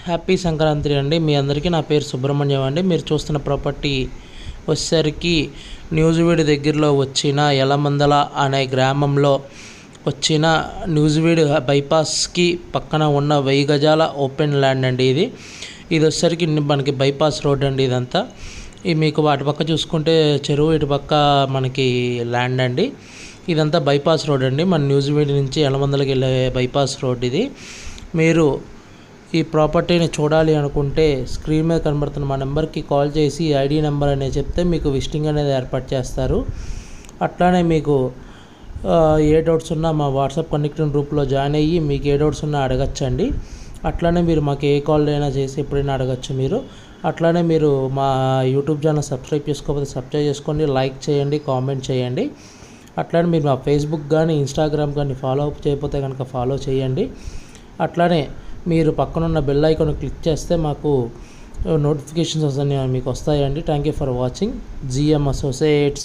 Happy Sankranti అండి. మీ అందరికీ నా పేరు సుబ్రహ్మణ్యం అండి. మీరు చూస్తున్న ప్రాపర్టీ వచ్చేసరికి న్యూజివీడు దగ్గరలో వచ్చిన యలమందల అనే గ్రామంలో వచ్చిన న్యూజివీడు బైపాస్కి పక్కన ఉన్న 1000 గజాల ఓపెన్ ల్యాండ్ అండి. ఇది వచ్చేసరికి మనకి బైపాస్ రోడ్ అండి. ఇదంతా మీకు అటు పక్క చూసుకుంటే చెరువు, ఇటు పక్క మనకి ల్యాండ్ అండి. ఇదంతా బైపాస్ రోడ్ అండి. మన న్యూజివీడు నుంచి యలమందలకి వెళ్ళే బైపాస్ రోడ్ ఇది. మీరు ఈ ప్రాపర్టీని చూడాలి అనుకుంటే స్క్రీన్ మీద కనబడుతున్న మా నెంబర్కి కాల్ చేసి ఐడి నెంబర్ అనేది చెప్తే మీకు విజిటింగ్ అనేది ఏర్పాటు చేస్తారు. అట్లానే మీకు ఏ డౌట్స్ ఉన్నా మా వాట్సాప్ కనెక్టింగ్ గ్రూప్లో జాయిన్ అయ్యి మీకు ఏ డౌట్స్ ఉన్నా అడగచ్చండి. అట్లానే మీరు మాకు ఏ కాల్ అయినా చేసి ఎప్పుడైనా అడగచ్చు మీరు. అట్లానే మీరు మా యూట్యూబ్ ఛానల్ సబ్స్క్రైబ్ చేసుకోకపోతే సబ్స్క్రైబ్ చేసుకోండి, లైక్ చేయండి, కామెంట్ చేయండి. అట్లానే మీరు మా ఫేస్బుక్ కానీ ఇన్స్టాగ్రామ్ కానీ ఫాలో అప్ చేయకపోతే కనుక ఫాలో చేయండి. అట్లానే మీరు పక్కనున్న బెల్ ఐకాన్ క్లిక్ చేస్తే మాకు నోటిఫికేషన్స్ మీకు వస్తాయండి. Thank you for watching. GM associates.